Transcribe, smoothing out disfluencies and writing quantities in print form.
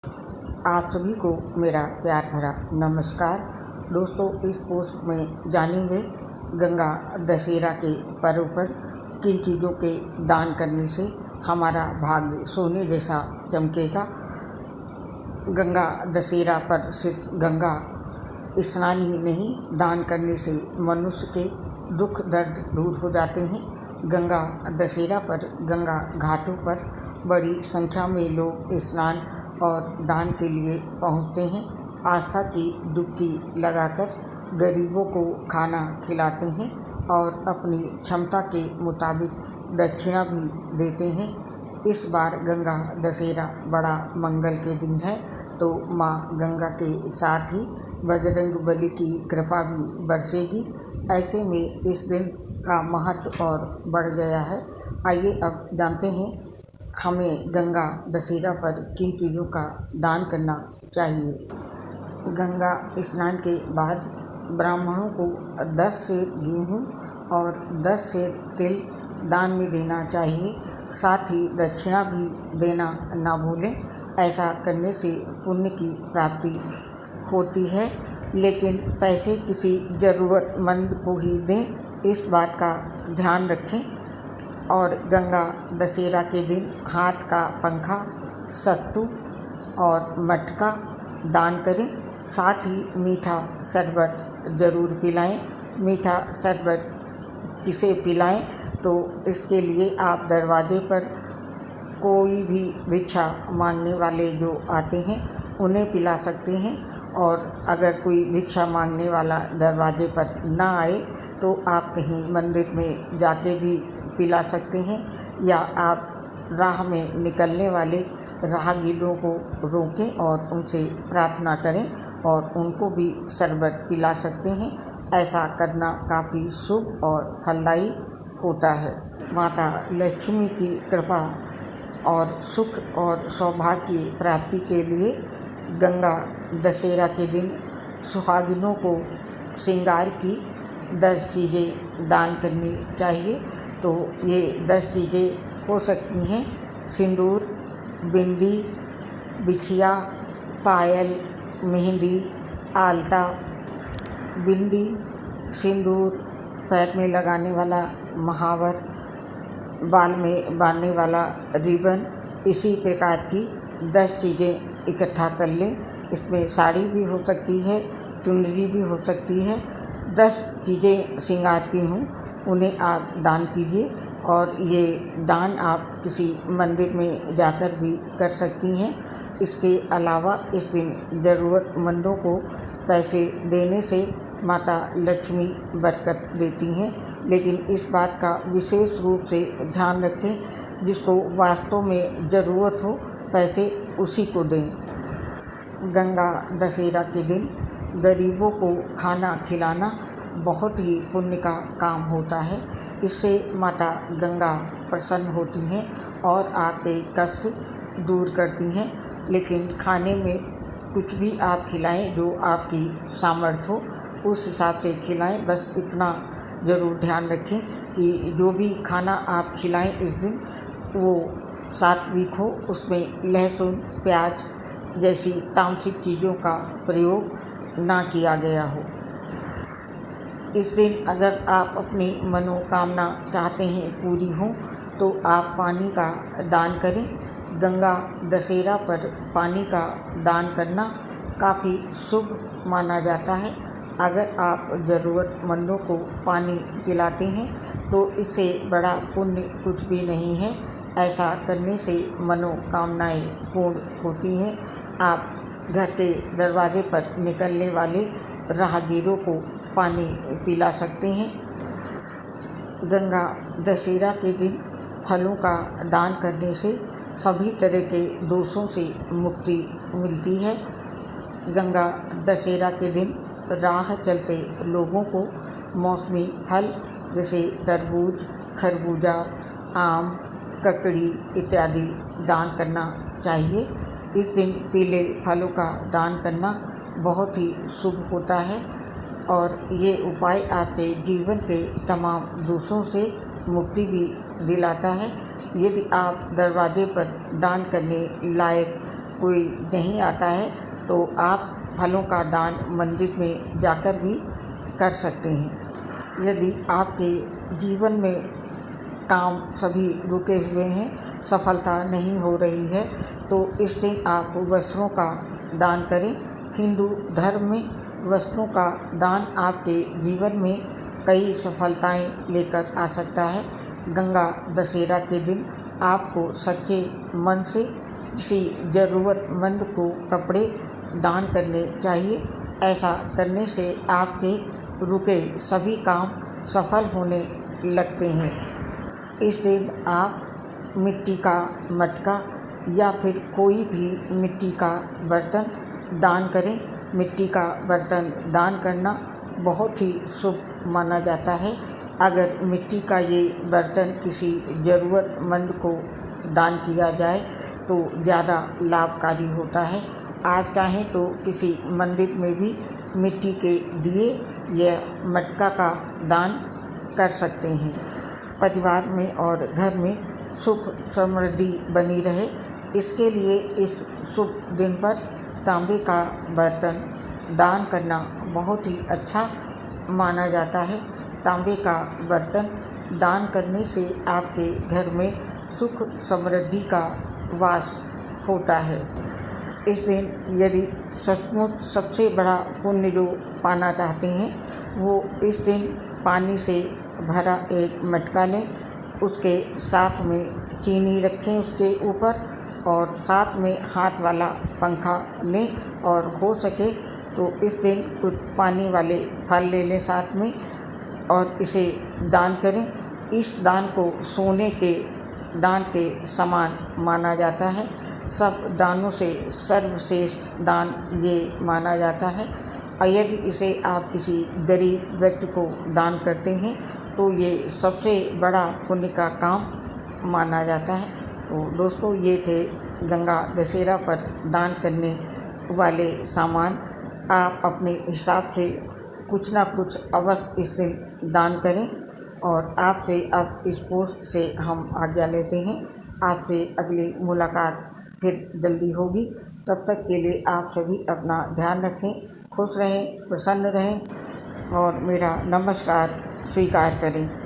आप सभी को मेरा प्यार भरा नमस्कार। दोस्तों, इस पोस्ट में जानेंगे गंगा दशहरा के पर्व पर किन चीज़ों के दान करने से हमारा भाग्य सोने जैसा चमकेगा। गंगा दशहरा पर सिर्फ गंगा स्नान ही नहीं, दान करने से मनुष्य के दुख दर्द दूर हो जाते हैं। गंगा दशहरा पर गंगा घाटों पर बड़ी संख्या में लोग स्नान और दान के लिए पहुंचते हैं। आस्था की डुबकी लगाकर गरीबों को खाना खिलाते हैं और अपनी क्षमता के मुताबिक दक्षिणा भी देते हैं। इस बार गंगा दशहरा बड़ा मंगल के दिन है, तो माँ गंगा के साथ ही बजरंगबली की कृपा भी बरसेगी। ऐसे में इस दिन का महत्व और बढ़ गया है। आइए अब जानते हैं हमें गंगा दशहरा पर किन चीज़ों का दान करना चाहिए। गंगा स्नान के बाद ब्राह्मणों को 10 सेर गेहूँ और 10 सेर तिल दान में देना चाहिए। साथ ही दक्षिणा भी देना ना भूलें। ऐसा करने से पुण्य की प्राप्ति होती है, लेकिन पैसे किसी ज़रूरतमंद को ही दें, इस बात का ध्यान रखें। और गंगा दशहरा के दिन हाथ का पंखा, सत्तू और मटका दान करें। साथ ही मीठा शरबत ज़रूर पिलाएं। मीठा शरबत किसे पिलाएं, तो इसके लिए आप दरवाजे पर कोई भी भिक्षा मांगने वाले जो आते हैं उन्हें पिला सकते हैं। और अगर कोई भिक्षा मांगने वाला दरवाजे पर ना आए तो आप कहीं मंदिर में जाके भी पिला सकते हैं, या आप राह में निकलने वाले राहगीरों को रोकें और उनसे प्रार्थना करें और उनको भी शरबत पिला सकते हैं। ऐसा करना काफ़ी शुभ और फलदायी होता है। माता लक्ष्मी की कृपा और सुख और सौभाग्य की प्राप्ति के लिए गंगा दशहरा के दिन सुहागिनों को श्रृंगार की 10 चीज़ें दान करनी चाहिए। तो ये 10 चीज़ें हो सकती हैं: सिंदूर, बिंदी, बिछिया, पायल, मेहंदी, आलता। बिंदी, सिंदूर, पैर में लगाने वाला महावर, बाल में बांधने वाला रिबन। इसी प्रकार की 10 चीज़ें इकट्ठा कर लें। इसमें साड़ी भी हो सकती है, चुनरी भी हो सकती है। 10 चीज़ें श्रृंगार की हों, उन्हें आप दान कीजिए। और ये दान आप किसी मंदिर में जाकर भी कर सकती हैं। इसके अलावा इस दिन ज़रूरतमंदों को पैसे देने से माता लक्ष्मी बरकत देती हैं, लेकिन इस बात का विशेष रूप से ध्यान रखें, जिसको वास्तव में ज़रूरत हो पैसे उसी को दें। गंगा दशहरा के दिन गरीबों को खाना खिलाना बहुत ही पुण्य का काम होता है। इससे माता गंगा प्रसन्न होती हैं और आपके कष्ट दूर करती हैं। लेकिन खाने में कुछ भी आप खिलाएं जो आपकी सामर्थ्य हो, उस हिसाब से खिलाएं। बस इतना ज़रूर ध्यान रखें कि जो भी खाना आप खिलाएं इस दिन वो सात्विक हो, उसमें लहसुन, प्याज जैसी तामसिक चीज़ों का प्रयोग ना किया गया हो। इस दिन अगर आप अपनी मनोकामना चाहते हैं पूरी हो, तो आप पानी का दान करें। गंगा दशहरा पर पानी का दान करना काफ़ी शुभ माना जाता है। अगर आप ज़रूरतमंदों को पानी पिलाते हैं तो इससे बड़ा पुण्य कुछ भी नहीं है। ऐसा करने से मनोकामनाएं पूर्ण होती हैं। आप घर के दरवाजे पर निकलने वाले राहगीरों को पानी पिला सकते हैं। गंगा दशहरा के दिन फलों का दान करने से सभी तरह के दोषों से मुक्ति मिलती है। गंगा दशहरा के दिन राह चलते लोगों को मौसमी फल जैसे तरबूज, खरबूजा, आम, ककड़ी इत्यादि दान करना चाहिए। इस दिन पीले फलों का दान करना बहुत ही शुभ होता है और ये उपाय आपके जीवन के तमाम दोषों से मुक्ति भी दिलाता है। यदि आप दरवाजे पर दान करने लायक कोई नहीं आता है तो आप फलों का दान मंदिर में जाकर भी कर सकते हैं। यदि आपके जीवन में काम सभी रुके हुए हैं, सफलता नहीं हो रही है, तो इस दिन आप वस्त्रों का दान करें। हिंदू धर्म में वस्त्रों का दान आपके जीवन में कई सफलताएं लेकर आ सकता है। गंगा दशहरा के दिन आपको सच्चे मन से किसी ज़रूरतमंद को कपड़े दान करने चाहिए। ऐसा करने से आपके रुके सभी काम सफल होने लगते हैं। इस दिन आप मिट्टी का मटका या फिर कोई भी मिट्टी का बर्तन दान करें। मिट्टी का बर्तन दान करना बहुत ही शुभ माना जाता है। अगर मिट्टी का ये बर्तन किसी ज़रूरतमंद को दान किया जाए तो ज़्यादा लाभकारी होता है। आप चाहें तो किसी मंदिर में भी मिट्टी के दिए या मटका का दान कर सकते हैं। परिवार में और घर में सुख समृद्धि बनी रहे, इसके लिए इस शुभ दिन पर तांबे का बर्तन दान करना बहुत ही अच्छा माना जाता है। तांबे का बर्तन दान करने से आपके घर में सुख समृद्धि का वास होता है। इस दिन यदि सचमुच सबसे बड़ा पुण्य जो पाना चाहते हैं, वो इस दिन पानी से भरा एक मटका लें, उसके साथ में चीनी रखें उसके ऊपर, और साथ में हाथ वाला पंखा लें, और हो सके तो इस दिन कुछ पानी वाले फल ले लें साथ में और इसे दान करें। इस दान को सोने के दान के समान माना जाता है। सब दानों से सर्वश्रेष्ठ दान ये माना जाता है। और यदि इसे आप किसी गरीब व्यक्ति को दान करते हैं तो ये सबसे बड़ा पुण्य का काम माना जाता है। तो दोस्तों, ये थे गंगा दशहरा पर दान करने वाले सामान। आप अपने हिसाब से कुछ ना कुछ अवश्य इस दिन दान करें। और आपसे अब इस पोस्ट से हम आज्ञा लेते हैं। आपसे अगली मुलाकात फिर जल्दी होगी। तब तक के लिए आप सभी अपना ध्यान रखें, खुश रहें, प्रसन्न रहें और मेरा नमस्कार स्वीकार करें।